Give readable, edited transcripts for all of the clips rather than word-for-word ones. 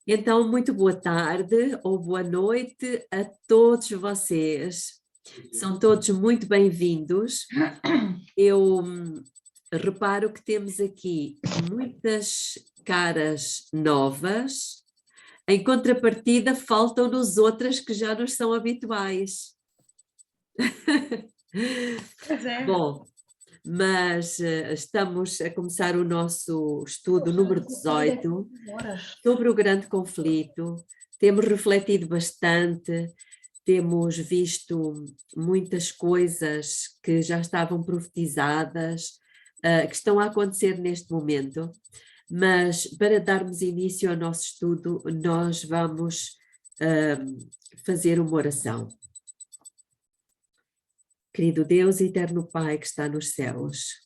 Então, muito boa tarde ou boa noite a todos vocês. São todos muito bem-vindos. Eu reparo que temos aqui muitas caras novas. Em contrapartida, faltam-nos outras que já nos são habituais. Pois é. Bom, mas estamos a começar o nosso estudo número 18 sobre o grande conflito. Temos refletido bastante, temos visto muitas coisas que já estavam profetizadas, que estão a acontecer neste momento, mas para darmos início ao nosso estudo, nós vamos fazer uma oração. Querido Deus, eterno Pai que está nos céus,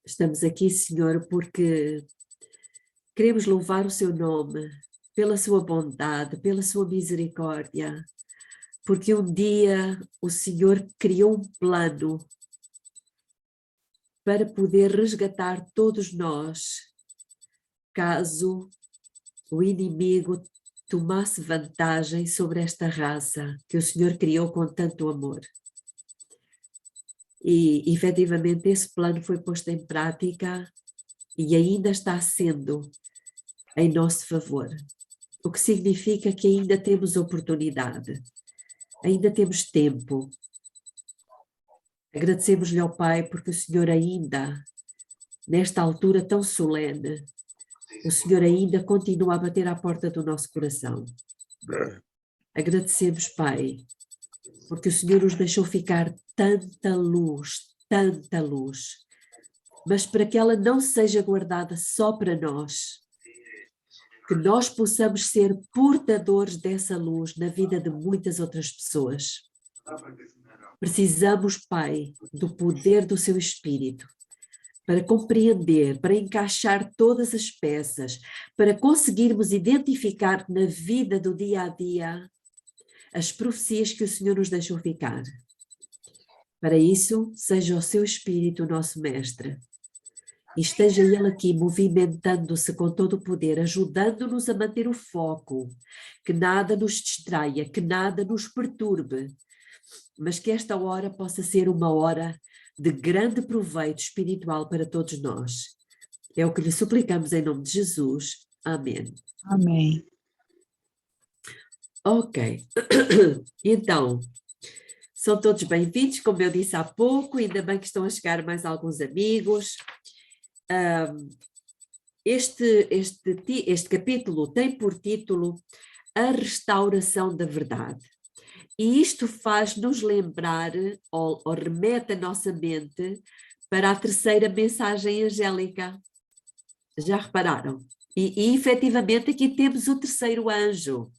estamos aqui, Senhor, porque queremos louvar o seu nome, pela sua bondade, pela sua misericórdia, porque um dia o Senhor criou um plano para poder resgatar todos nós, caso o inimigo tomasse vantagem sobre esta raça que o Senhor criou com tanto amor. E, efetivamente, esse plano foi posto em prática e ainda está sendo em nosso favor, o que significa que ainda temos oportunidade, ainda temos tempo. Agradecemos-lhe ao Pai porque o Senhor ainda, nesta altura tão solene, o Senhor ainda continua a bater à porta do nosso coração. Agradecemos, Pai, porque o Senhor nos deixou ficar tanta luz, mas para que ela não seja guardada só para nós, que nós possamos ser portadores dessa luz na vida de muitas outras pessoas. Precisamos, Pai, do poder do seu Espírito para compreender, para encaixar todas as peças, para conseguirmos identificar na vida do dia a dia as profecias que o Senhor nos deixou ficar. Para isso, seja o seu Espírito o nosso mestre. E esteja ele aqui movimentando-se com todo o poder, ajudando-nos a manter o foco, que nada nos distraia, que nada nos perturbe, mas que esta hora possa ser uma hora de grande proveito espiritual para todos nós. É o que lhe suplicamos em nome de Jesus. Amém. Amém. Ok. Então, são todos bem-vindos, como eu disse há pouco, ainda bem que estão a chegar mais alguns amigos. Este capítulo tem por título A Restauração da Verdade. E isto faz-nos lembrar, ou remete a nossa mente, para a terceira mensagem angélica. Já repararam? E efetivamente aqui temos o terceiro anjo.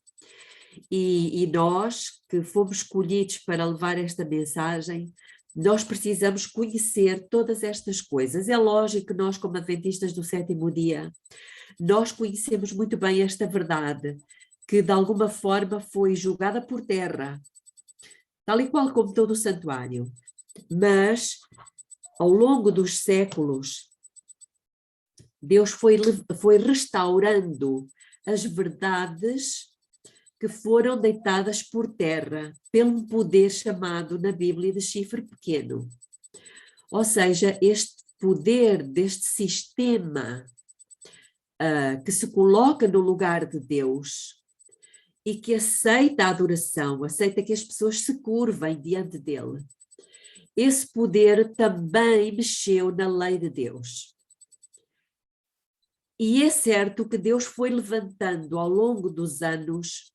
E nós, que fomos escolhidos para levar esta mensagem, nós precisamos conhecer todas estas coisas. É lógico que nós, como adventistas do sétimo dia, nós conhecemos muito bem esta verdade, que de alguma forma foi jogada por terra, tal e qual como todo o santuário. Mas, ao longo dos séculos, Deus foi restaurando as verdades que foram deitadas por terra pelo poder chamado na Bíblia de chifre pequeno. Ou seja, este poder deste sistema que se coloca no lugar de Deus e que aceita a adoração, aceita que as pessoas se curvem diante dele. Esse poder também mexeu na lei de Deus. E é certo que Deus foi levantando ao longo dos anos,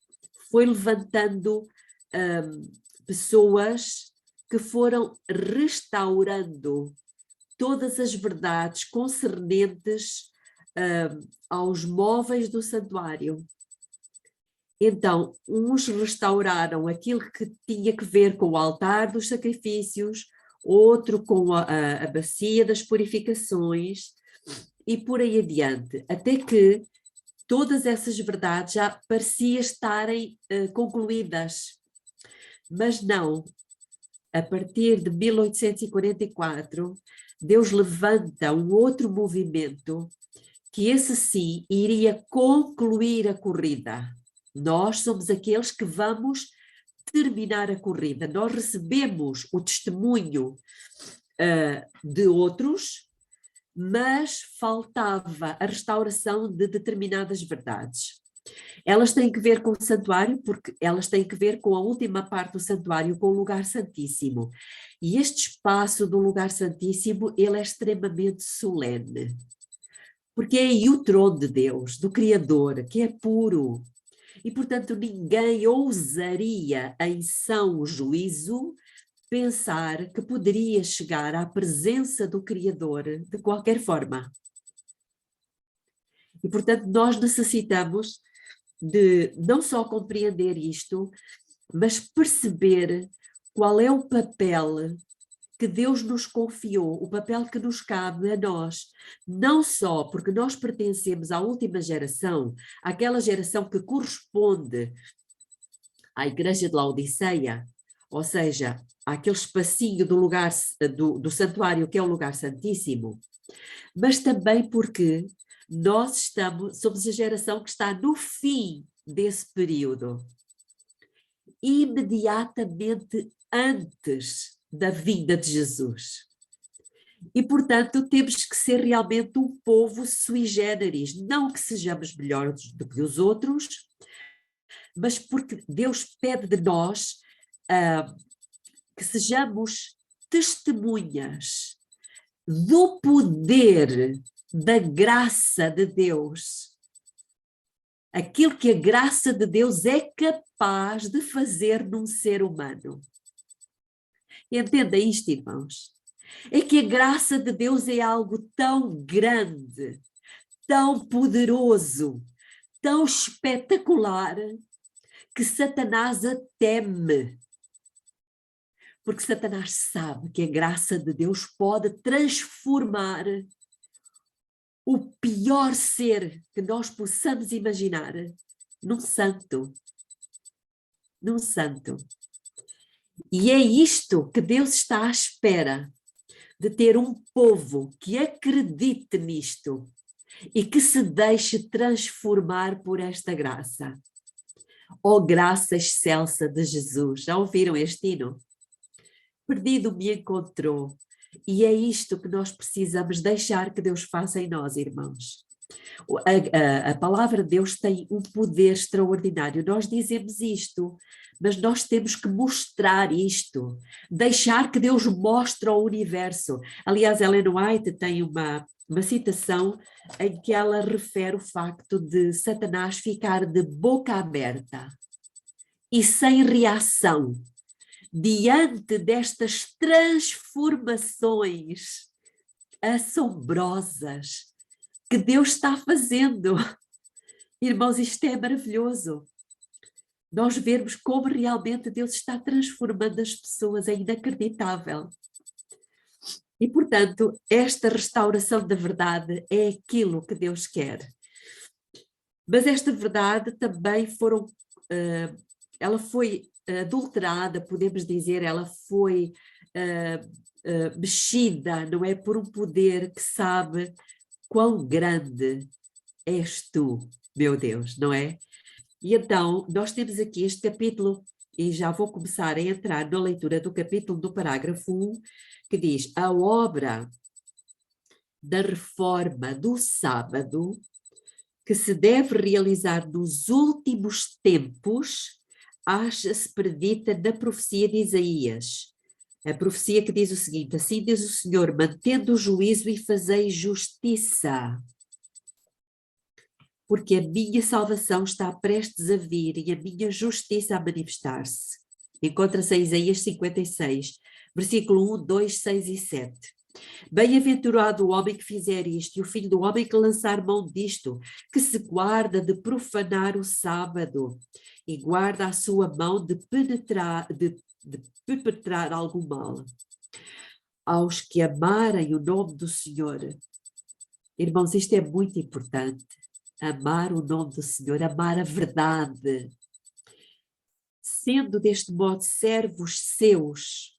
foi levantando pessoas que foram restaurando todas as verdades concernentes aos móveis do santuário. Então, uns restauraram aquilo que tinha que ver com o altar dos sacrifícios, outro com a bacia das purificações e por aí adiante, até que todas essas verdades já pareciam estarem concluídas. Mas não, a partir de 1844, Deus levanta um outro movimento, que esse sim iria concluir a corrida. Nós somos aqueles que vamos terminar a corrida. Nós recebemos o testemunho de outros, mas faltava a restauração de determinadas verdades. Elas têm que ver com o santuário, porque elas têm que ver com a última parte do santuário, com o lugar santíssimo. E este espaço do lugar santíssimo, ele é extremamente solene. Porque é aí o trono de Deus, do Criador, que é puro. E, portanto, ninguém ousaria, em são juízo, pensar que poderia chegar à presença do Criador de qualquer forma. E, portanto, nós necessitamos de não só compreender isto, mas perceber qual é o papel que Deus nos confiou, o papel que nos cabe a nós, não só porque nós pertencemos à última geração, àquela geração que corresponde à Igreja de Laodiceia, ou seja, àquele espacinho do lugar do santuário que é o lugar santíssimo, mas também porque nós somos a geração que está no fim desse período, imediatamente antes da vinda de Jesus. E, portanto, temos que ser realmente um povo sui generis, não que sejamos melhores do que os outros, mas porque Deus pede de nós que sejamos testemunhas do poder da graça de Deus. Aquilo que a graça de Deus é capaz de fazer num ser humano. Entenda isto, irmãos. É que a graça de Deus é algo tão grande, tão poderoso, tão espetacular, que Satanás a teme. Porque Satanás sabe que a graça de Deus pode transformar o pior ser que nós possamos imaginar num santo. Num santo. E é isto que Deus está à espera, de ter um povo que acredite nisto e que se deixe transformar por esta graça. Oh, graça excelsa de Jesus. Já ouviram este hino? Perdido me encontrou. E é isto que nós precisamos deixar que Deus faça em nós, irmãos. A palavra de Deus tem um poder extraordinário. Nós dizemos isto, mas nós temos que mostrar isto, deixar que Deus mostre ao universo. Aliás, Ellen White tem uma citação em que ela refere o facto de Satanás ficar de boca aberta e sem reação diante destas transformações assombrosas que Deus está fazendo. Irmãos, isto é maravilhoso. Nós vermos como realmente Deus está transformando as pessoas, é inacreditável. E, portanto, esta restauração da verdade é aquilo que Deus quer. Mas esta verdade também ela foi adulterada, podemos dizer, ela foi mexida, não é? Por um poder que sabe quão grande és tu, meu Deus, não é? E então, nós temos aqui este capítulo, e já vou começar a entrar na leitura do capítulo do parágrafo 1, que diz: a obra da reforma do sábado, que se deve realizar nos últimos tempos, acha-se predita na profecia de Isaías. A profecia que diz o seguinte: assim diz o Senhor, mantendo o juízo e fazei justiça, porque a minha salvação está prestes a vir e a minha justiça a manifestar-se. Encontra-se em Isaías 56, versículo 1, 2, 6 e 7. Bem-aventurado o homem que fizer isto, e o filho do homem que lançar mão disto, que se guarda de profanar o sábado, e guarda a sua mão de perpetrar algum mal. Aos que amarem o nome do Senhor. Irmãos, isto é muito importante. Amar o nome do Senhor, amar a verdade. Sendo deste modo servos seus,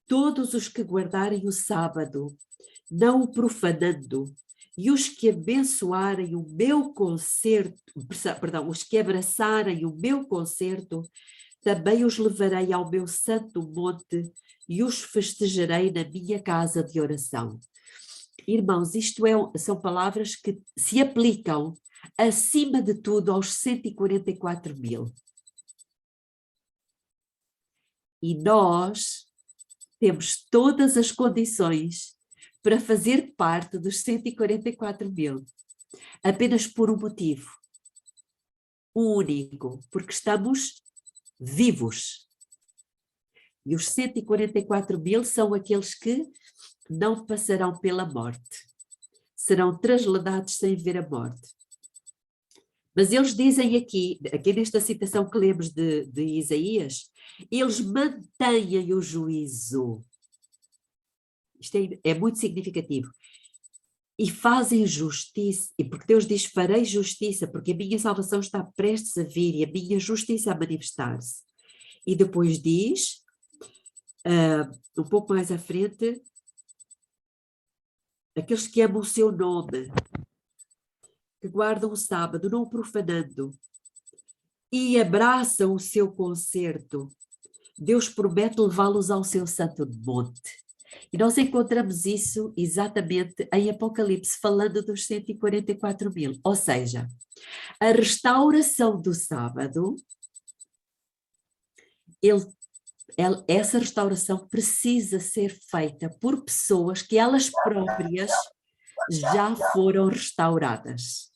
todos os que guardarem o sábado, não o profanando, e os que abençoarem o meu concerto, perdão, os que abraçarem o meu concerto, também os levarei ao meu santo monte e os festejarei na minha casa de oração. Irmãos, são palavras que se aplicam, acima de tudo, aos 144 mil. E nós temos todas as condições para fazer parte dos 144 mil, apenas por um motivo, um único, porque estamos vivos. E os 144 mil são aqueles que não passarão pela morte, serão trasladados sem ver a morte. Mas eles dizem aqui nesta citação que lemos de Isaías, eles mantêm o juízo. Isto é muito significativo. E fazem justiça, e porque Deus diz, farei justiça, porque a minha salvação está prestes a vir e a minha justiça a manifestar-se. E depois diz, um pouco mais à frente, aqueles que amam o seu nome, que guardam o sábado, não o profanando, e abraçam o seu concerto, Deus promete levá-los ao seu santo monte. E nós encontramos isso exatamente em Apocalipse, falando dos 144 mil. Ou seja, a restauração do sábado, essa restauração precisa ser feita por pessoas que elas próprias já foram restauradas.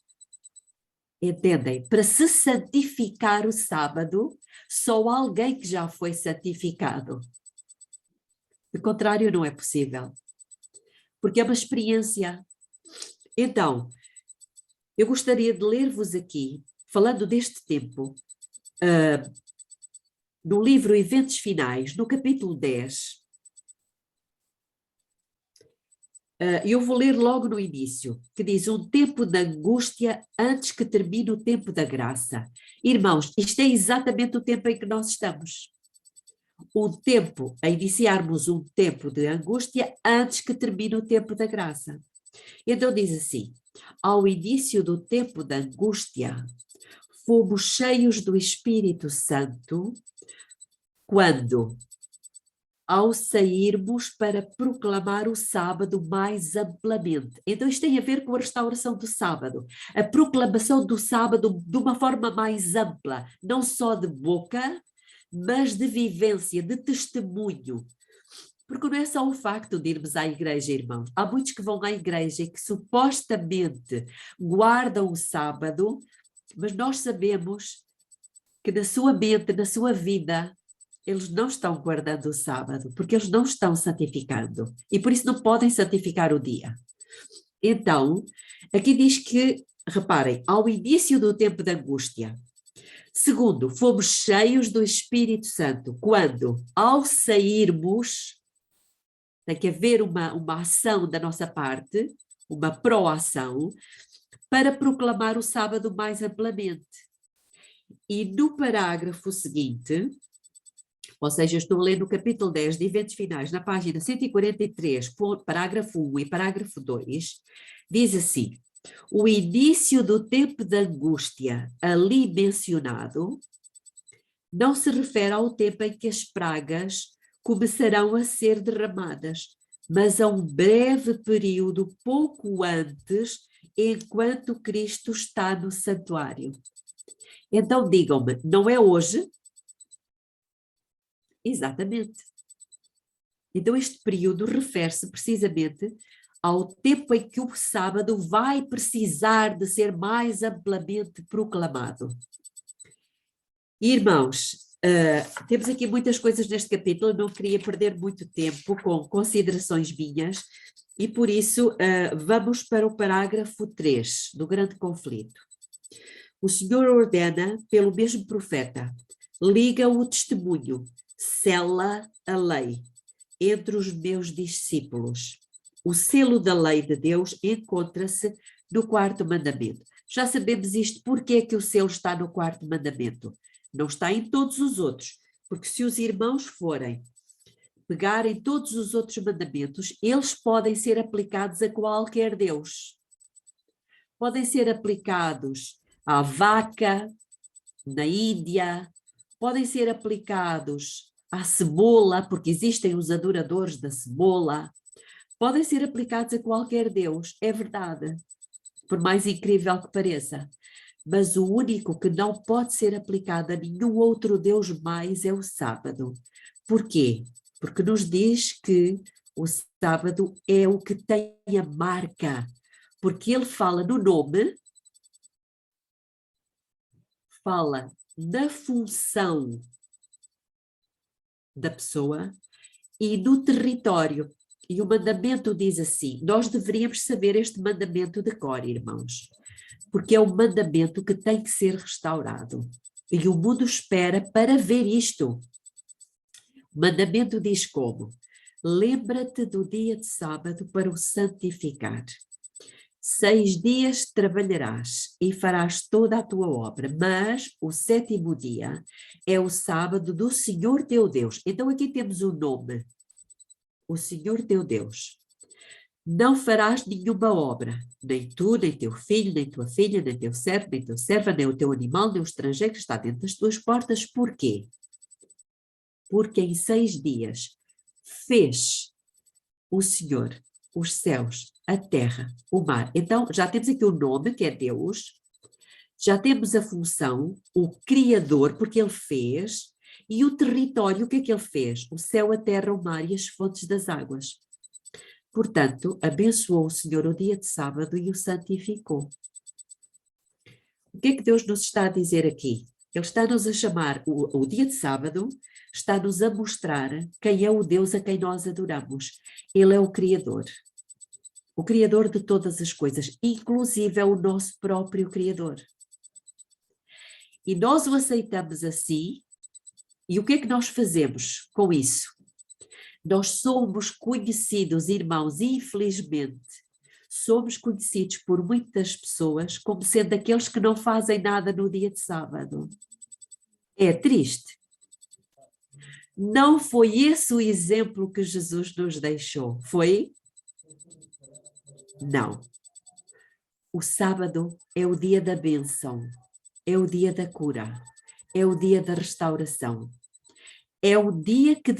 Entendem? Para se santificar o sábado, só alguém que já foi santificado. Do contrário, não é possível. Porque é uma experiência. Então, eu gostaria de ler-vos aqui, falando deste tempo, no livro Eventos Finais, no capítulo 10. Eu vou ler logo no início, que diz: um tempo de angústia antes que termine o tempo da graça. Irmãos, isto é exatamente o tempo em que nós estamos. A iniciarmos um tempo de angústia antes que termine o tempo da graça. Então diz assim: ao início do tempo da angústia, fomos cheios do Espírito Santo, quando, ao sairmos para proclamar o sábado mais amplamente. Então isto tem a ver com a restauração do sábado, a proclamação do sábado de uma forma mais ampla, não só de boca, mas de vivência, de testemunho. Porque não é só o facto de irmos à igreja, irmãos. Há muitos que vão à igreja e que supostamente guardam o sábado, mas nós sabemos que na sua mente, na sua vida, eles não estão guardando o sábado, porque eles não estão santificando. E por isso não podem santificar o dia. Então, aqui diz que, reparem, ao início do tempo da angústia, segundo, fomos cheios do Espírito Santo, quando, ao sairmos, tem que haver uma ação da nossa parte, uma proação, para proclamar o sábado mais amplamente. E no parágrafo seguinte, ou seja, estou a ler no capítulo 10 de Eventos Finais, na página 143, parágrafo 1 e parágrafo 2, diz assim: o início do tempo de angústia ali mencionado não se refere ao tempo em que as pragas começarão a ser derramadas, mas a um breve período pouco antes, enquanto Cristo está no santuário. Então digam-me, não é hoje? Exatamente. Então este período refere-se precisamente ao tempo em que o sábado vai precisar de ser mais amplamente proclamado. Irmãos, temos aqui muitas coisas neste capítulo, não queria perder muito tempo com considerações minhas, e por isso vamos para o parágrafo 3 do grande conflito. O Senhor ordena, pelo mesmo profeta, liga o testemunho, sela a lei entre os meus discípulos. O selo da lei de Deus encontra-se no quarto mandamento. Já sabemos isto, porque é que o selo está no quarto mandamento? Não está em todos os outros, porque se os irmãos forem pegarem todos os outros mandamentos, eles podem ser aplicados a qualquer Deus. podem ser aplicados à vaca, na Índia, podem ser aplicados à cebola, porque existem os adoradores da cebola, podem ser aplicados a qualquer Deus, é verdade, por mais incrível que pareça. Mas o único que não pode ser aplicado a nenhum outro Deus mais é o sábado. Por quê? Porque nos diz que o sábado é o que tem a marca, porque ele fala no nome, fala na função da pessoa e no território. E o mandamento diz assim, nós deveríamos saber este mandamento de cor, irmãos, porque é um mandamento que tem que ser restaurado. E o mundo espera para ver isto. O mandamento diz como? Lembra-te do dia de sábado para o santificar. 6 dias trabalharás e farás toda a tua obra, mas o 7º dia é o sábado do Senhor teu Deus. Então aqui temos o nome, o Senhor teu Deus. Não farás nenhuma obra, nem tu, nem teu filho, nem tua filha, nem teu servo, nem tua serva, nem o teu animal, nem o estrangeiro que está dentro das tuas portas. Porquê? Porque em 6 dias fez o Senhor os céus, a terra, o mar. Então, já temos aqui o nome, que é Deus, já temos a função, o Criador, porque Ele fez, e o território, o que é que Ele fez? O céu, a terra, o mar e as fontes das águas. Portanto, abençoou o Senhor o dia de sábado e o santificou. O que é que Deus nos está a dizer aqui? Ele está-nos a chamar, o dia de sábado, está-nos a mostrar quem é o Deus a quem nós adoramos. Ele é o Criador de todas as coisas, inclusive é o nosso próprio Criador. E nós o aceitamos assim, e o que é que nós fazemos com isso? Nós somos conhecidos, irmãos, infelizmente, somos conhecidos por muitas pessoas como sendo aqueles que não fazem nada no dia de sábado. É triste. Não foi esse o exemplo que Jesus nos deixou, foi? Não. O sábado é o dia da bênção, é o dia da cura, é o dia da restauração. É o dia que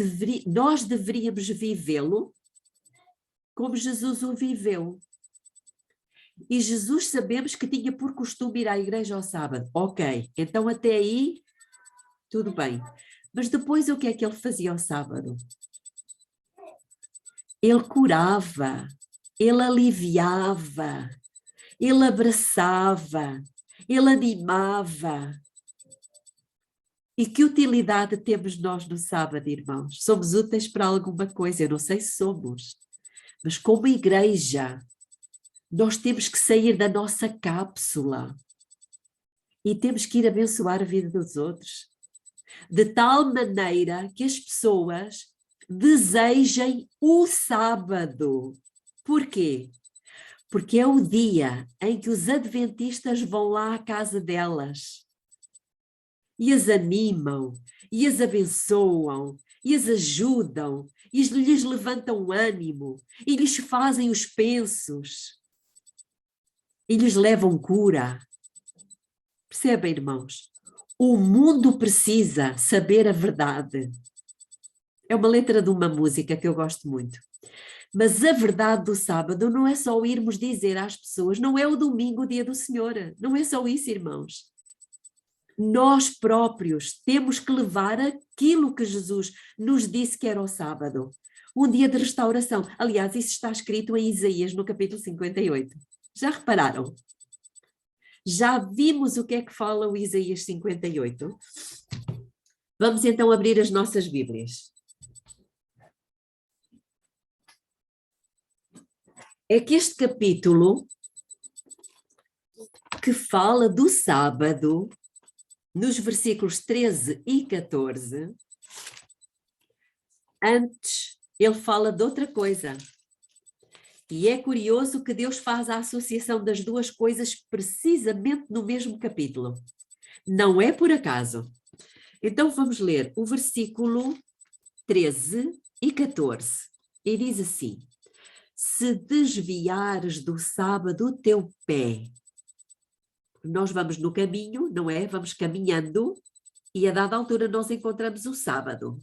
nós deveríamos vivê-lo como Jesus o viveu. E Jesus sabemos que tinha por costume ir à igreja ao sábado. Ok, então até aí tudo bem. Mas depois o que é que ele fazia ao sábado? Ele curava, ele aliviava, ele abraçava, ele animava. E que utilidade temos nós no sábado, irmãos? Somos úteis para alguma coisa? Eu não sei se somos. Mas como igreja, nós temos que sair da nossa cápsula e temos que ir abençoar a vida dos outros. De tal maneira que as pessoas desejem o sábado. Por quê? Porque é o dia em que os adventistas vão lá à casa delas e as animam, e as abençoam, e as ajudam, e lhes levantam o ânimo, e lhes fazem os pensos, e lhes levam cura. Percebem, irmãos? O mundo precisa saber a verdade. É uma letra de uma música que eu gosto muito. Mas a verdade do sábado não é só irmos dizer às pessoas, não é o domingo, o dia do Senhor. Não é só isso, irmãos. Nós próprios temos que levar aquilo que Jesus nos disse que era o sábado. Um dia de restauração. Aliás, isso está escrito em Isaías, no capítulo 58. Já repararam? Já vimos o que é que fala o Isaías 58? Vamos então abrir as nossas Bíblias. É que este capítulo que fala do sábado, nos versículos 13 e 14, antes ele fala de outra coisa. E é curioso que Deus faz a associação das duas coisas precisamente no mesmo capítulo. Não é por acaso. Então vamos ler o versículo 13 e 14. E diz assim: se desviares do sábado o teu pé Nós vamos no caminho, não é? Vamos caminhando e a dada altura nós encontramos o sábado.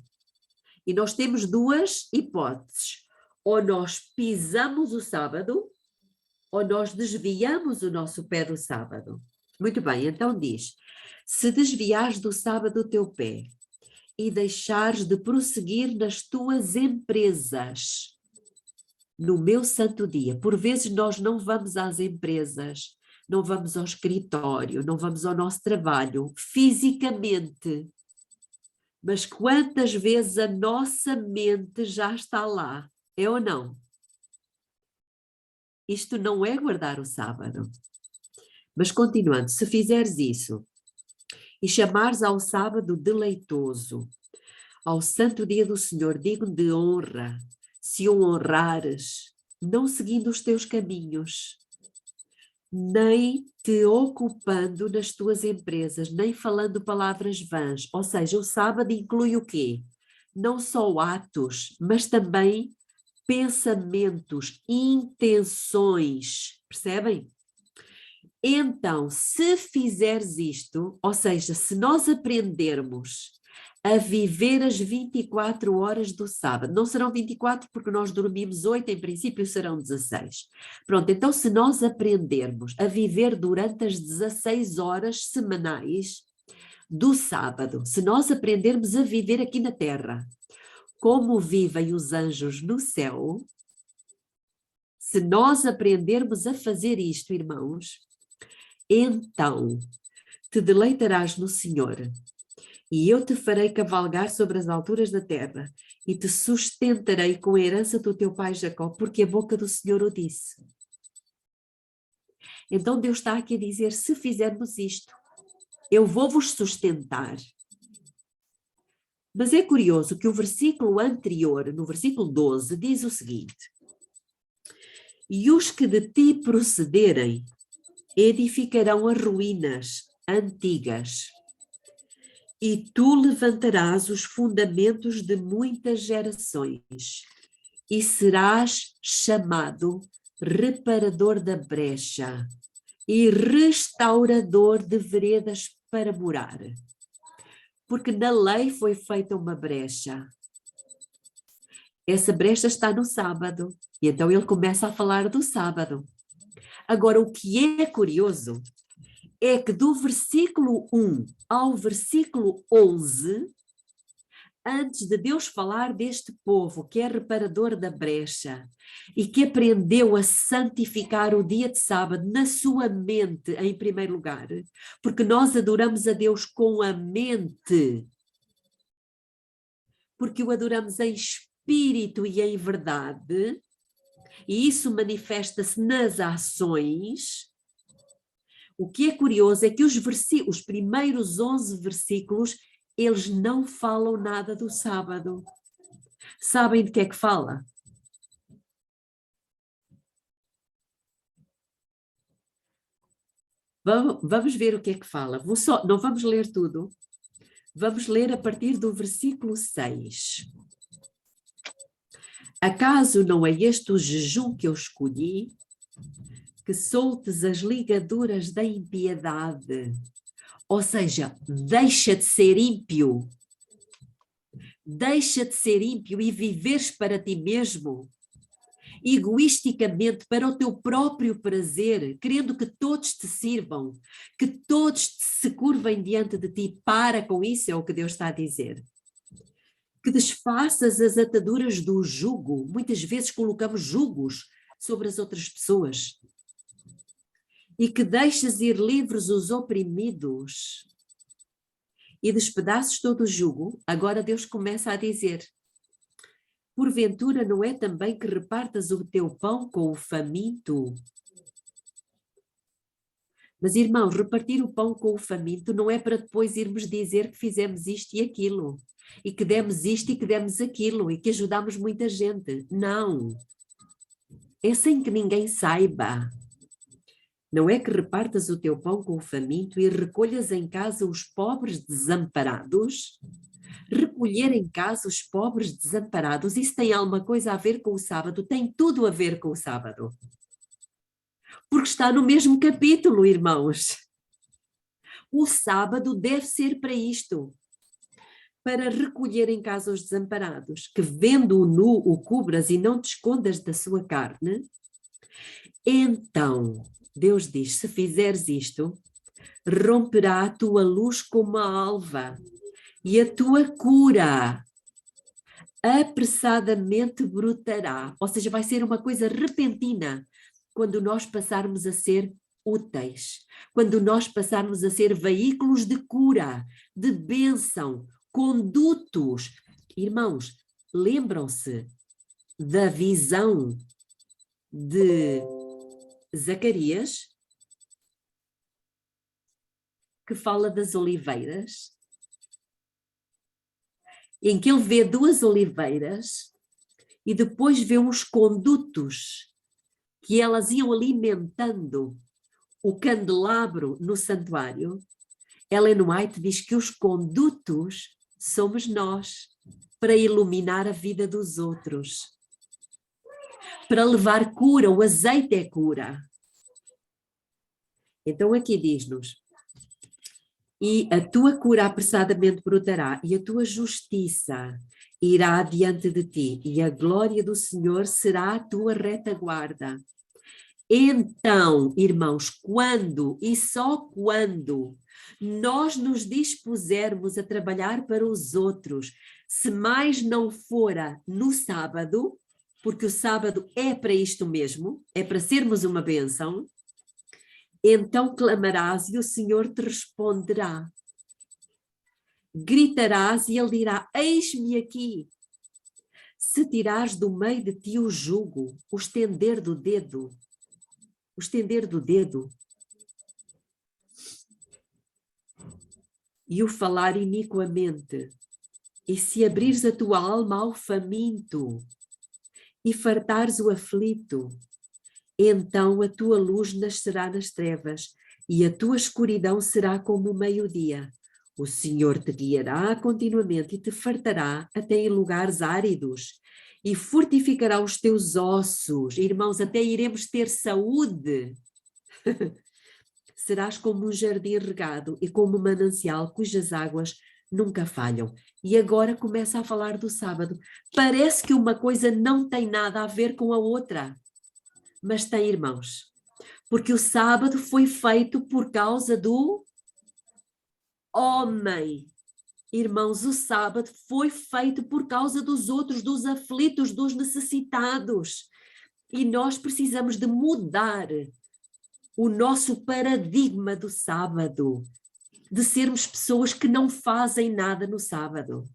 E nós temos duas hipóteses. Ou nós pisamos o sábado, ou nós desviamos o nosso pé do sábado. Muito bem, então diz, se desviares do sábado o teu pé e deixares de prosseguir nas tuas empresas, no meu santo dia, por vezes nós não vamos às empresas, não vamos ao escritório, não vamos ao nosso trabalho, fisicamente. Mas quantas vezes a nossa mente já está lá, é ou não? Isto não é guardar o sábado. Mas continuando, se fizeres isso e chamares ao sábado deleitoso, ao santo dia do Senhor, digno de honra, se o honrares, não seguindo os teus caminhos, nem te ocupando nas tuas empresas, nem falando palavras vãs. Ou seja, o sábado inclui o quê? Não só atos, mas também pensamentos, intenções, percebem? Então, se fizeres isto, ou seja, se nós aprendermos a viver as 24 horas do sábado, não serão 24 porque nós dormimos 8, em princípio serão 16. Pronto, então se nós aprendermos a viver durante as 16 horas semanais do sábado, se nós aprendermos a viver aqui na terra, como vivem os anjos no céu, se nós aprendermos a fazer isto, irmãos, então te deleitarás no Senhor, e eu te farei cavalgar sobre as alturas da terra, e te sustentarei com a herança do teu pai Jacó, porque a boca do Senhor o disse. Então Deus está aqui a dizer, se fizermos isto, eu vou-vos sustentar. Mas é curioso que o versículo anterior, no versículo 12, diz o seguinte: e os que de ti procederem edificarão as ruínas antigas, e tu levantarás os fundamentos de muitas gerações, e serás chamado reparador da brecha e restaurador de veredas para morar. Porque na lei foi feita uma brecha. Essa brecha está no sábado, e então ele começa a falar do sábado. Agora, o que é curioso é que do versículo 1 ao versículo 11, antes de Deus falar deste povo que é reparador da brecha e que aprendeu a santificar o dia de sábado na sua mente em primeiro lugar, porque nós adoramos a Deus com a mente, porque o adoramos em espírito e em verdade, e isso manifesta-se nas ações. O que é curioso é que os primeiros 11 versículos, eles não falam nada do sábado. Sabem de que é que fala? Vamos ver o que é que fala. Não vamos ler tudo. Vamos ler a partir do versículo 6. Acaso não é este o jejum que eu escolhi? Que soltes as ligaduras da impiedade. Ou seja, deixa de ser ímpio. Deixa de ser ímpio e viveres para ti mesmo, egoisticamente, para o teu próprio prazer, querendo que todos te sirvam, que todos se curvem diante de ti. Para com isso, é o que Deus está a dizer. Que desfaças as ataduras do jugo. Muitas vezes colocamos jugos sobre as outras pessoas. E que deixes ir livres os oprimidos. E despedaços todo o jugo. Agora Deus começa a dizer: porventura não é também que repartas o teu pão com o faminto? Mas, irmãos, repartir o pão com o faminto não é para depois irmos dizer que fizemos isto e aquilo, e que demos isto e que demos aquilo, e que ajudamos muita gente. Não. É sem que ninguém saiba. Não é que repartas o teu pão com o faminto e recolhas em casa os pobres desamparados? Recolher em casa os pobres desamparados, isso tem alguma coisa a ver com o sábado? Tem tudo a ver com o sábado. Porque está no mesmo capítulo, irmãos. O sábado deve ser para isto. Para recolher em casa os desamparados, que vendo o nu o cubras e não te escondas da sua carne. Então, Deus diz, se fizeres isto, romperá a tua luz como a alva e a tua cura apressadamente brotará. Ou seja, vai ser uma coisa repentina quando nós passarmos a ser úteis, quando nós passarmos a ser veículos de cura, de bênção, condutos. Irmãos, lembram-se da visão de Zacarias, que fala das oliveiras, em que ele vê duas oliveiras e depois vê uns condutos que elas iam alimentando o candelabro no santuário. Ellen White diz que os condutos somos nós, para iluminar a vida dos outros, para levar cura. O azeite é cura. Então aqui diz-nos: e a tua cura apressadamente brotará, e a tua justiça irá diante de ti, e a glória do Senhor será a tua retaguarda. Então, irmãos, quando e só quando nós nos dispusermos a trabalhar para os outros, se mais não fora no sábado, porque o sábado é para isto mesmo, é para sermos uma bênção, então clamarás e o Senhor te responderá. Gritarás e ele dirá: eis-me aqui. Se tirares do meio de ti o jugo, o estender do dedo, e o falar iniquamente, e se abrires a tua alma ao faminto, e fartares o aflito, então a tua luz nascerá nas trevas, e a tua escuridão será como o meio-dia. O Senhor te guiará continuamente e te fartará até em lugares áridos, e fortificará os teus ossos. Irmãos, até iremos ter saúde. Serás como um jardim regado e como um manancial cujas águas nunca falham. E agora começa a falar do sábado. Parece que uma coisa não tem nada a ver com a outra, mas tem, irmãos, porque o sábado foi feito por causa do homem. Irmãos, o sábado foi feito por causa dos outros, dos aflitos, dos necessitados. E nós precisamos de mudar o nosso paradigma do sábado, de sermos pessoas que não fazem nada no sábado.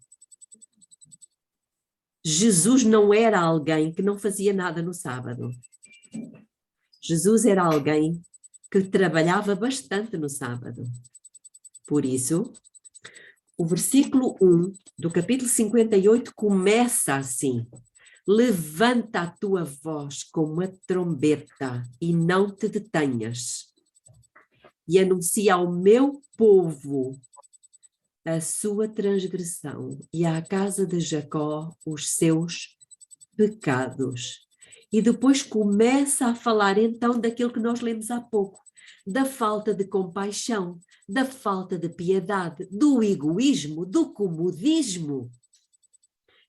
Jesus não era alguém que não fazia nada no sábado. Jesus era alguém que trabalhava bastante no sábado. Por isso, o versículo 1 do capítulo 58 começa assim: levanta a tua voz como uma trombeta e não te detenhas, e anuncia ao meu povo a sua transgressão e à casa de Jacó os seus pecados. E depois começa a falar então daquilo que nós lemos há pouco, da falta de compaixão, da falta de piedade, do egoísmo, do comodismo.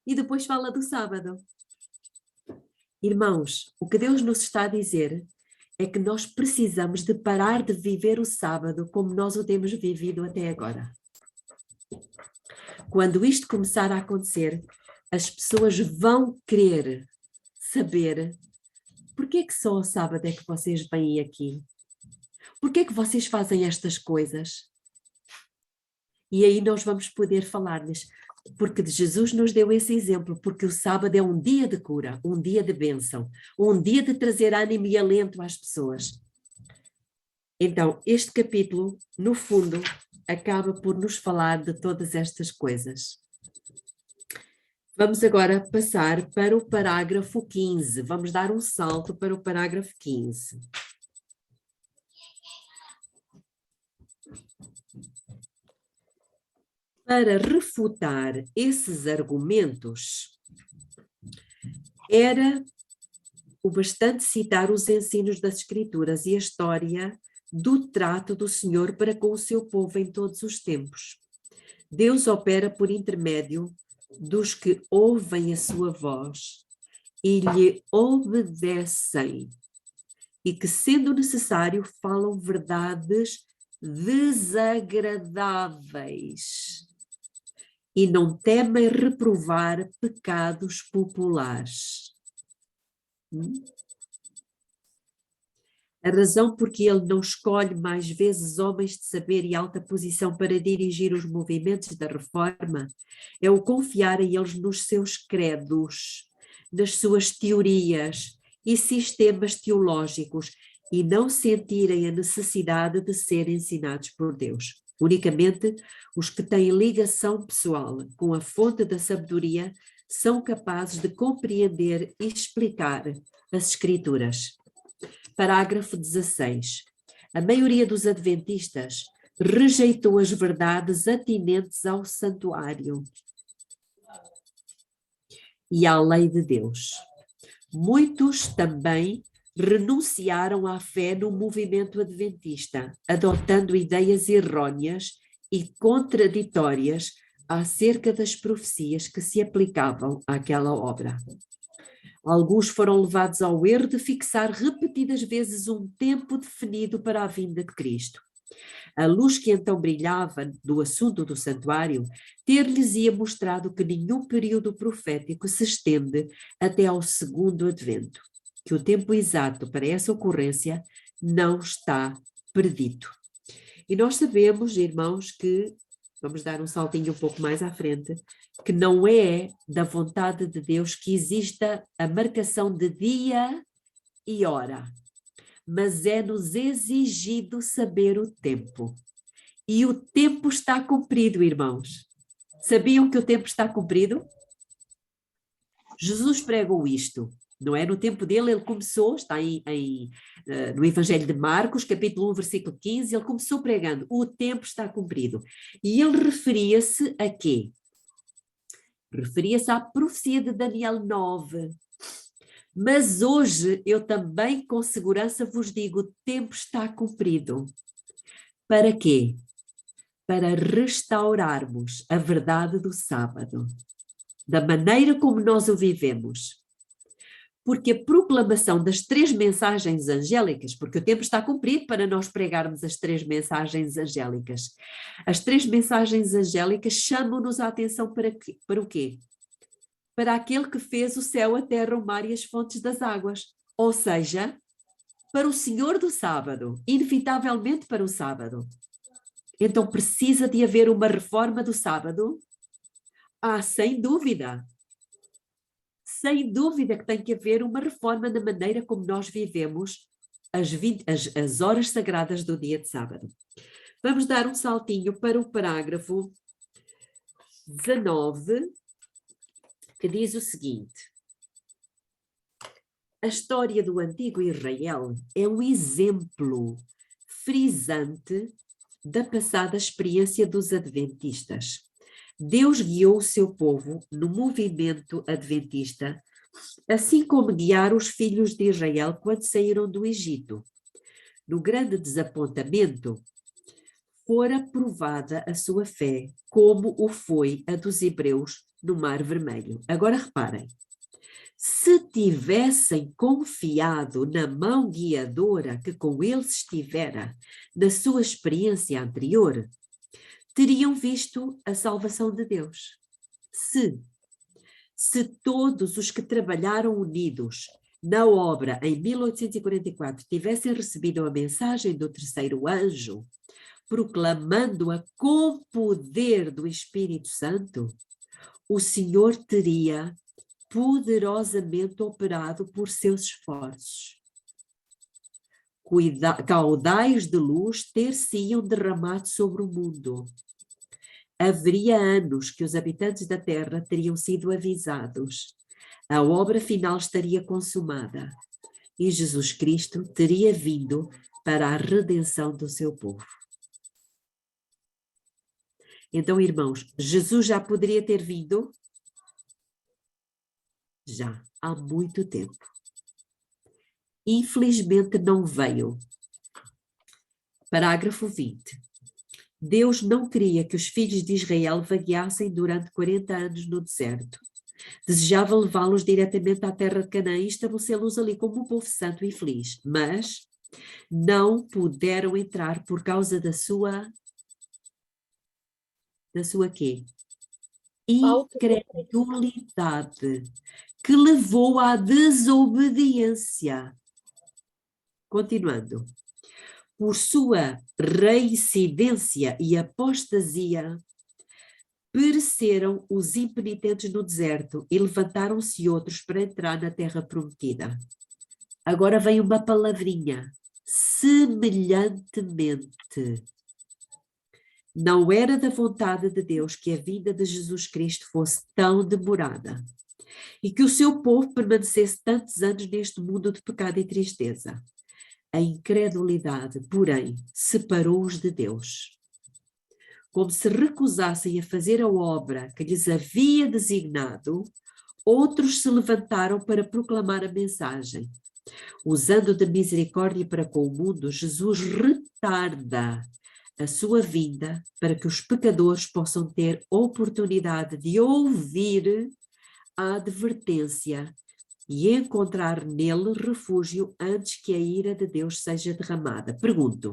E depois fala do sábado. Irmãos, o que Deus nos está a dizer é que nós precisamos de parar de viver o sábado como nós o temos vivido até agora. Quando isto começar a acontecer, as pessoas vão querer saber porquê que só ao sábado é que vocês vêm aqui? Porquê que vocês fazem estas coisas? E aí nós vamos poder falar-lhes, porque Jesus nos deu esse exemplo, porque o sábado é um dia de cura, um dia de bênção, um dia de trazer ânimo e alento às pessoas. Então, este capítulo, no fundo, acaba por nos falar de todas estas coisas. Vamos agora passar para o parágrafo 15. Vamos dar um salto para o parágrafo 15. Para refutar esses argumentos, era o bastante citar os ensinos das Escrituras e a história do trato do Senhor para com o seu povo em todos os tempos. Deus opera por intermédio dos que ouvem a sua voz e lhe obedecem, e que, sendo necessário, falam verdades desagradáveis e não temem reprovar pecados populares. A razão porque ele não escolhe mais vezes homens de saber e alta posição para dirigir os movimentos da reforma é o confiar a eles nos seus credos, nas suas teorias e sistemas teológicos, e não sentirem a necessidade de ser ensinados por Deus. Unicamente os que têm ligação pessoal com a fonte da sabedoria são capazes de compreender e explicar as Escrituras. Parágrafo 16. A maioria dos adventistas rejeitou as verdades atinentes ao santuário e à lei de Deus. Muitos também renunciaram à fé no movimento adventista, adotando ideias errôneas e contraditórias acerca das profecias que se aplicavam àquela obra. Alguns foram levados ao erro de fixar repetidas vezes um tempo definido para a vinda de Cristo. A luz que então brilhava do assunto do santuário ter-lhes-ia mostrado que nenhum período profético se estende até ao segundo advento, que o tempo exato para essa ocorrência não está predito. E nós sabemos, irmãos, que, vamos dar um saltinho um pouco mais à frente, que não é da vontade de Deus que exista a marcação de dia e hora, mas é-nos exigido saber o tempo. E o tempo está cumprido, irmãos. Sabiam que o tempo está cumprido? Jesus pregou isto, não é? No tempo dele, ele começou, está no Evangelho de Marcos, capítulo 1, versículo 15, ele começou pregando, o tempo está cumprido. E ele referia-se a quê? Referia-se à profecia de Daniel 9. Mas hoje eu também com segurança vos digo, o tempo está cumprido. Para quê? Para restaurarmos a verdade do sábado, da maneira como nós o vivemos. Porque a proclamação das 3 mensagens angélicas, porque o tempo está cumprido para nós pregarmos as 3 mensagens angélicas. As 3 mensagens angélicas chamam-nos a atenção para o quê? Para aquele que fez o céu, a terra, o mar e as fontes das águas. Ou seja, para o Senhor do sábado, inevitavelmente para o sábado. Então precisa de haver uma reforma do sábado? Sem dúvida. Sem dúvida que tem que haver uma reforma na maneira como nós vivemos as horas sagradas do dia de sábado. Vamos dar um saltinho para o parágrafo 19, que diz o seguinte: a história do antigo Israel é um exemplo frisante da passada experiência dos adventistas. Deus guiou o seu povo no movimento adventista, assim como guiaram os filhos de Israel quando saíram do Egito. No grande desapontamento, fora provada a sua fé, como o foi a dos hebreus no Mar Vermelho. Agora reparem, se tivessem confiado na mão guiadora que com eles estivera na sua experiência anterior, teriam visto a salvação de Deus. Se todos os que trabalharam unidos na obra em 1844 tivessem recebido a mensagem do terceiro anjo, proclamando-a com poder do Espírito Santo, o Senhor teria poderosamente operado por seus esforços. Caudais de luz ter-se-iam derramado sobre o mundo. Haveria anos que os habitantes da terra teriam sido avisados. A obra final estaria consumada e Jesus Cristo teria vindo para a redenção do seu povo. Então, irmãos, Jesus já poderia ter vindo? Já, há muito tempo. Infelizmente não veio. Parágrafo 20. Deus não queria que os filhos de Israel vagueassem durante 40 anos no deserto. Desejava levá-los diretamente à terra de Canaã e estabelecê-los ali como um povo santo e feliz. Mas não puderam entrar por causa da sua quê? Incredulidade, que levou à desobediência. Continuando. Por sua reincidência e apostasia, pereceram os impenitentes no deserto e levantaram-se outros para entrar na terra prometida. Agora vem uma palavrinha. Semelhantemente. Não era da vontade de Deus que a vinda de Jesus Cristo fosse tão demorada e que o seu povo permanecesse tantos anos neste mundo de pecado e tristeza. A incredulidade, porém, separou-os de Deus. Como se recusassem a fazer a obra que lhes havia designado, outros se levantaram para proclamar a mensagem. Usando de misericórdia para com o mundo, Jesus retarda a sua vinda para que os pecadores possam ter oportunidade de ouvir a advertência e encontrar nele refúgio antes que a ira de Deus seja derramada. Pergunto,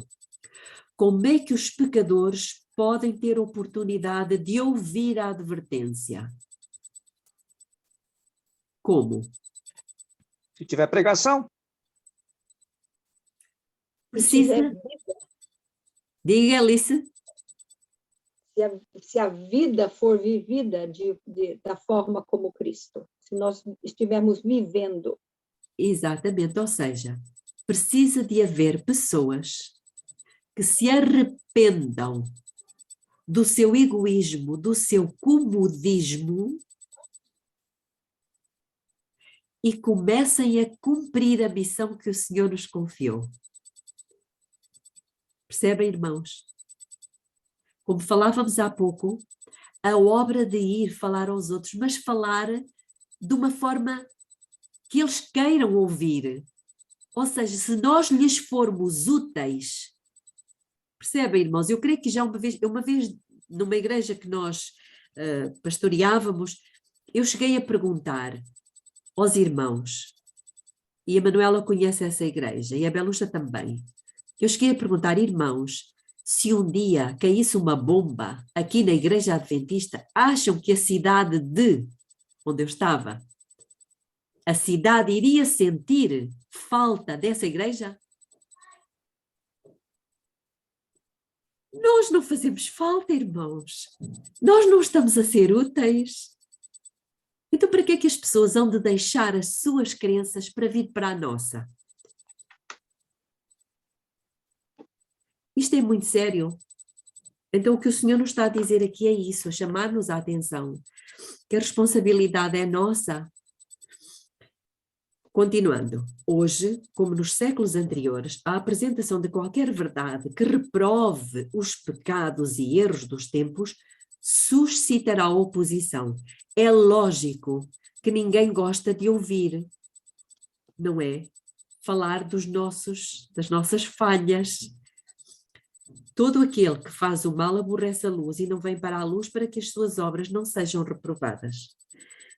como é que os pecadores podem ter oportunidade de ouvir a advertência? Como? Se tiver pregação. Precisa? Diga, Alice. Se a vida for vivida da forma como Cristo, se nós estivermos vivendo. Exatamente, ou seja, precisa de haver pessoas que se arrependam do seu egoísmo, do seu comodismo e comecem a cumprir a missão que o Senhor nos confiou. Percebem, irmãos? Como falávamos há pouco, a obra de ir falar aos outros, mas falar de uma forma que eles queiram ouvir. Ou seja, se nós lhes formos úteis, percebem, irmãos? Eu creio que já uma vez numa igreja que nós pastoreávamos, eu cheguei a perguntar aos irmãos, e a Manuela conhece essa igreja, e a Belucha também, eu cheguei a perguntar, irmãos, se um dia caísse uma bomba aqui na igreja adventista, acham que a cidade onde eu estava, a cidade iria sentir falta dessa igreja? Nós não fazemos falta, irmãos. Nós não estamos a ser úteis. Então, para que é que as pessoas hão de deixar as suas crenças para vir para a nossa? Isto é muito sério. Então, o que o Senhor nos está a dizer aqui é isso, a chamar-nos a atenção, que a responsabilidade é nossa. Continuando, hoje, como nos séculos anteriores, a apresentação de qualquer verdade que reprove os pecados e erros dos tempos suscitará oposição. É lógico que ninguém gosta de ouvir, não é? Falar das nossas falhas. Todo aquele que faz o mal aborrece a luz e não vem para a luz para que as suas obras não sejam reprovadas.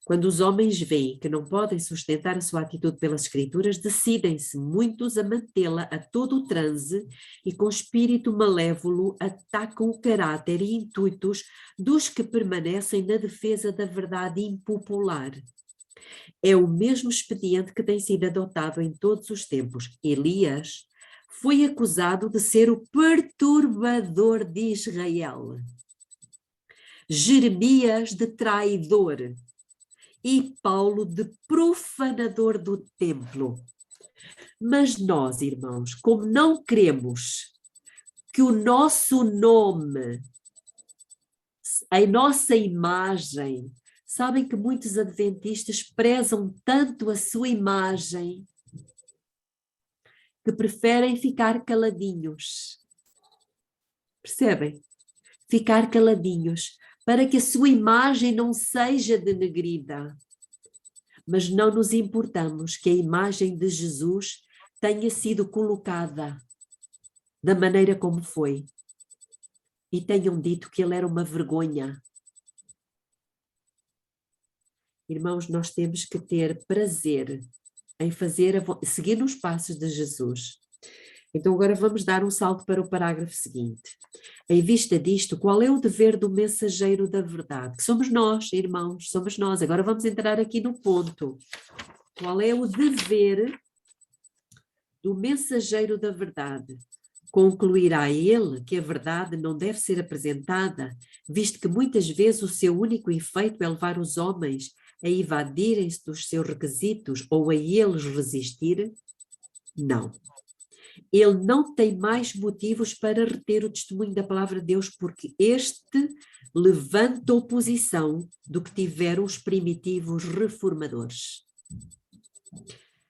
Quando os homens veem que não podem sustentar a sua atitude pelas Escrituras, decidem-se muitos a mantê-la a todo o transe e com espírito malévolo atacam o caráter e intuitos dos que permanecem na defesa da verdade impopular. É o mesmo expediente que tem sido adotado em todos os tempos. Elias foi acusado de ser o perturbador de Israel. Jeremias de traidor. E Paulo de profanador do templo. Mas nós, irmãos, como não queremos que o nosso nome, a nossa imagem, sabem que muitos adventistas prezam tanto a sua imagem que preferem ficar caladinhos. Percebem? Ficar caladinhos, para que a sua imagem não seja denegrida. Mas não nos importamos que a imagem de Jesus tenha sido colocada. da maneira como foi e tenham dito que ele era uma vergonha. Irmãos, nós temos que ter prazer em seguir nos passos de Jesus. Então agora vamos dar um salto para o parágrafo seguinte. Em vista disto, qual é o dever do mensageiro da verdade? Que somos nós, irmãos, somos nós. Agora vamos entrar aqui no ponto. Qual é o dever do mensageiro da verdade? Concluirá ele que a verdade não deve ser apresentada, visto que muitas vezes o seu único efeito é levar os homens a evadirem-se dos seus requisitos ou a eles resistir? Não. Ele não tem mais motivos para reter o testemunho da palavra de Deus, porque este levanta oposição do que tiveram os primitivos reformadores.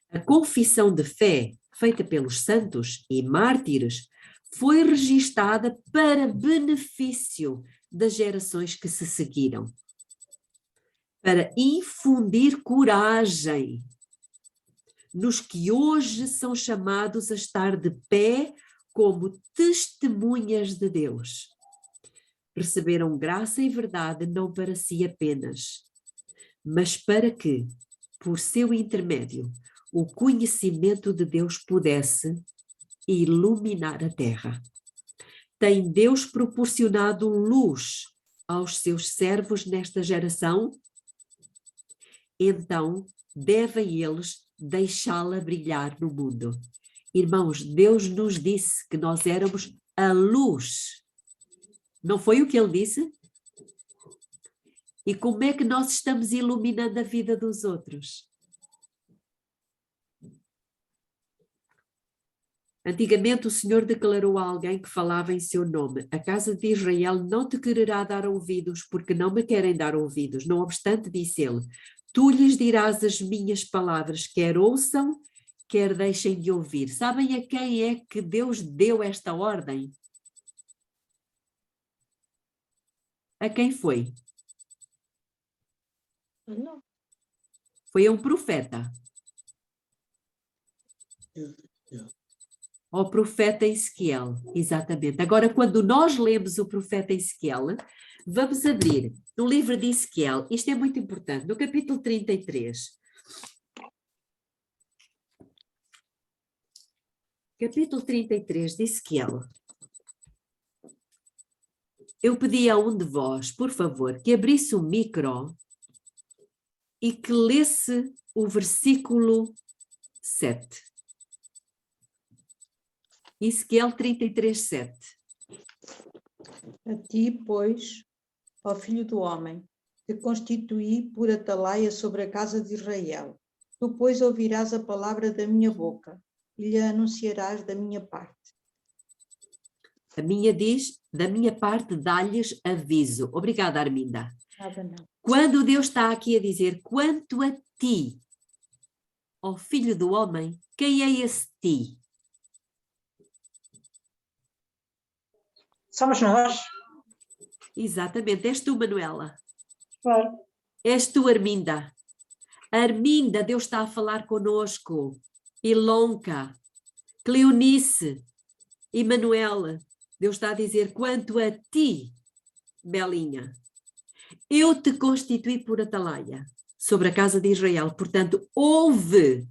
A confissão de fé feita pelos santos e mártires foi registada para benefício das gerações que se seguiram, para infundir coragem nos que hoje são chamados a estar de pé como testemunhas de Deus. Receberam graça e verdade não para si apenas, mas para que, por seu intermédio, o conhecimento de Deus pudesse iluminar a terra. Tem Deus proporcionado luz aos seus servos nesta geração? Então, devem eles deixá-la brilhar no mundo. Irmãos, Deus nos disse que nós éramos a luz. Não foi o que ele disse? E como é que nós estamos iluminando a vida dos outros? Antigamente o Senhor declarou a alguém que falava em seu nome: a casa de Israel não te quererá dar ouvidos, porque não me querem dar ouvidos. Não obstante, disse ele, tu lhes dirás as minhas palavras, quer ouçam, quer deixem de ouvir. Sabem a quem é que Deus deu esta ordem? A quem foi? Não. Foi a um profeta. Ao profeta Ezequiel, exatamente. Agora, quando nós lemos o profeta Ezequiel, vamos abrir no livro de Ezequiel, isto é muito importante, no capítulo 33. Capítulo 33 de Ezequiel. Eu pedi a um de vós, por favor, que abrisse o micro e que lesse o versículo 7. Ezequiel 33, 7. A ti, pois, ó filho do homem, te constituí por atalaia sobre a casa de Israel. Tu, pois, ouvirás a palavra da minha boca e lhe anunciarás da minha parte. A minha diz, da minha parte, dá-lhes aviso. Obrigada, Arminda. Nada não. Quando Deus está aqui a dizer, quanto a ti, ó filho do homem, quem é esse ti? Somos nós. Exatamente, és tu, Manuela. Claro. És tu, Arminda. Arminda, Deus está a falar conosco. Ilonka, Cleonice e Manuela. Deus está a dizer, quanto a ti, Belinha, eu te constituí por atalaia sobre a casa de Israel. Portanto, ouve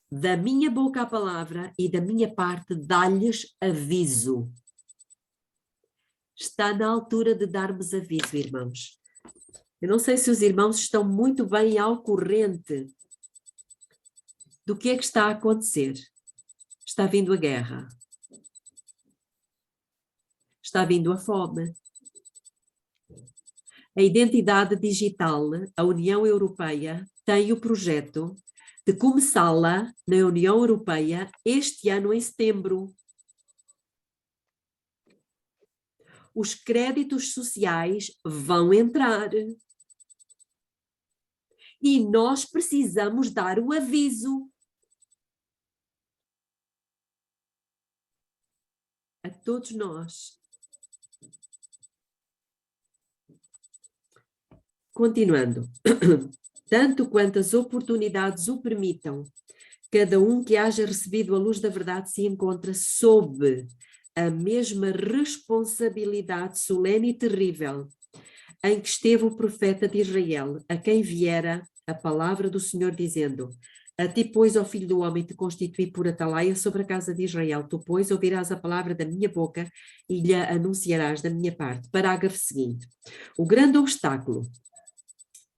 da minha boca a palavra e da minha parte dá-lhes aviso. Está na altura de darmos aviso, irmãos. Eu não sei se os irmãos estão muito bem ao corrente do que é que está a acontecer. Está vindo a guerra. Está vindo a fome. A identidade digital, a União Europeia, tem o projeto de começá-la na União Europeia este ano em setembro. Os créditos sociais vão entrar. E nós precisamos dar o aviso a todos nós. Continuando. Tanto quanto as oportunidades o permitam, Cada um que haja recebido a luz da verdade se encontra sob a mesma responsabilidade solene e terrível em que esteve o profeta de Israel, a quem viera a palavra do Senhor dizendo: a ti, pois, ó filho do homem, te constituí por atalaia sobre a casa de Israel. Tu, pois, ouvirás a palavra da minha boca e lhe anunciarás da minha parte. Parágrafo seguinte. O grande obstáculo,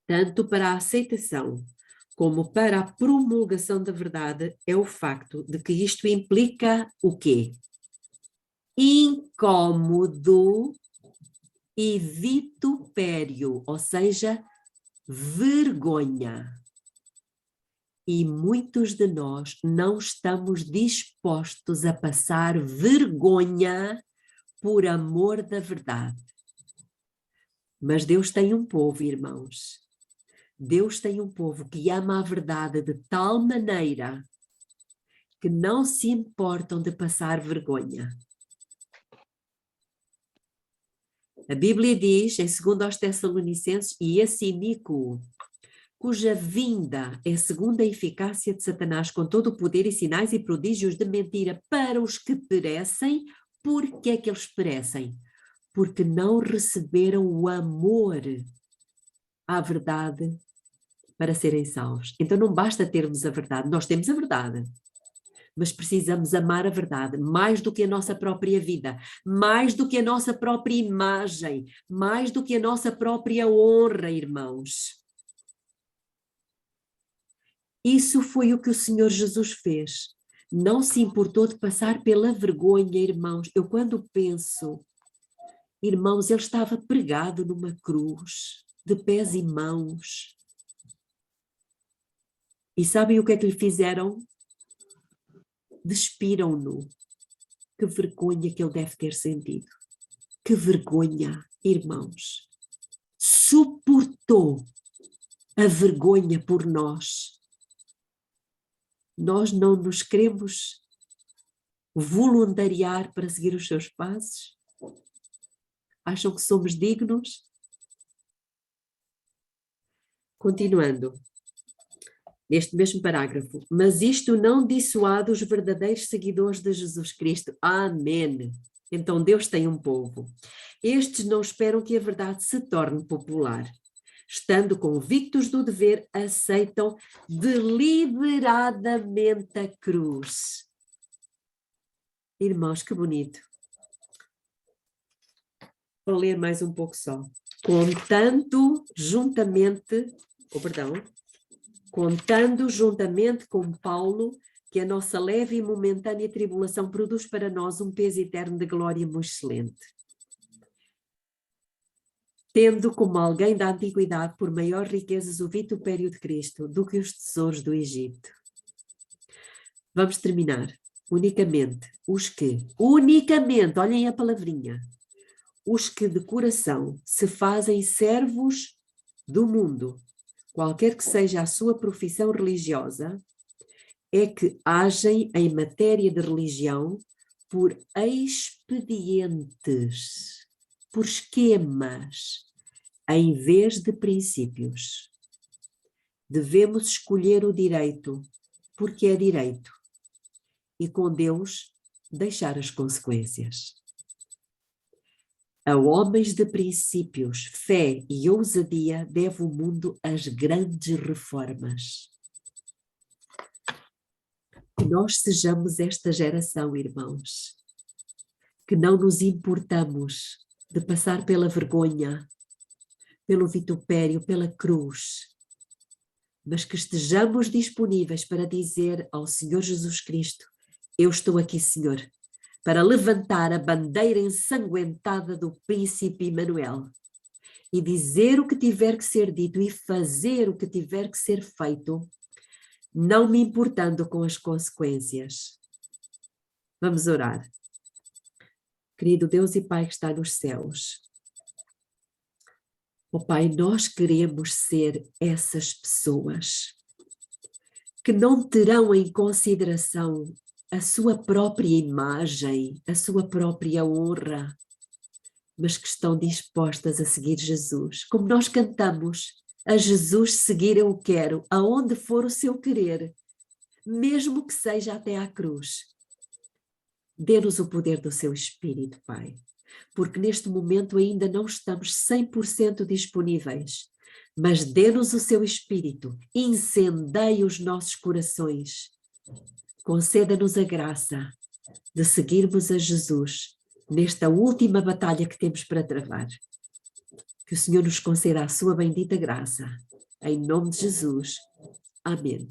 tanto para a aceitação como para a promulgação da verdade, é o facto de que isto implica o quê? Incômodo e vitupério, ou seja, vergonha. E muitos de nós não estamos dispostos a passar vergonha por amor da verdade. Mas Deus tem um povo, irmãos. Deus tem um povo que ama a verdade de tal maneira que não se importam de passar vergonha. A Bíblia diz, em 2 aos Tessalonicenses, e esse iníquo, cuja vinda é segundo a eficácia de Satanás, com todo o poder e sinais e prodígios de mentira para os que perecem. Por que é que eles perecem? Porque não receberam o amor à verdade para serem salvos. Então não basta termos a verdade, nós temos a verdade, mas precisamos amar a verdade mais do que a nossa própria vida, mais do que a nossa própria imagem, mais do que a nossa própria honra, irmãos. Isso foi o que o Senhor Jesus fez. Não se importou de passar pela vergonha, irmãos. Eu quando penso, irmãos, ele estava pregado numa cruz, de pés e mãos. E sabem o que é que lhe fizeram? Despiram-no. Que vergonha que ele deve ter sentido. Que vergonha, irmãos. Suportou a vergonha por nós. Nós não nos queremos voluntariar para seguir os seus passos? Acham que somos dignos? Continuando. Neste mesmo parágrafo, mas isto não dissuade os verdadeiros seguidores de Jesus Cristo. Amém. Então Deus tem um povo. Estes não esperam que a verdade se torne popular. Estando convictos do dever, aceitam deliberadamente a cruz. Irmãos, que bonito. Vou ler mais um pouco só. Contando juntamente com Paulo, que a nossa leve e momentânea tribulação produz para nós um peso eterno de glória muito excelente. Tendo como alguém da antiguidade por maior riquezas o vitupério de Cristo do que os tesouros do Egito. Vamos terminar. Unicamente, olhem a palavrinha, os que de coração se fazem servos do mundo, qualquer que seja a sua profissão religiosa, é que agem em matéria de religião por expedientes, por esquemas, em vez de princípios. Devemos escolher o direito, porque é direito, e com Deus deixar as consequências. A homens de princípios, fé e ousadia deve o mundo as grandes reformas. Que nós sejamos esta geração, irmãos, que não nos importamos de passar pela vergonha, pelo vitupério, pela cruz, mas que estejamos disponíveis para dizer ao Senhor Jesus Cristo: eu estou aqui, Senhor, para levantar a bandeira ensanguentada do príncipe Emanuel e dizer o que tiver que ser dito e fazer o que tiver que ser feito, não me importando com as consequências. Vamos orar. Querido Deus e Pai que está nos céus, ó Pai, nós queremos ser essas pessoas que não terão em consideração a sua própria imagem, a sua própria honra, mas que estão dispostas a seguir Jesus. Como nós cantamos, a Jesus seguir eu quero, aonde for o seu querer. mesmo que seja até à cruz. Dê-nos o poder do seu Espírito, Pai, porque neste momento ainda não estamos 100% disponíveis, mas dê-nos o seu Espírito, incendeie os nossos corações, conceda-nos a graça de seguirmos a Jesus nesta última batalha que temos para travar. Que o Senhor nos conceda a sua bendita graça, em nome de Jesus. Amém.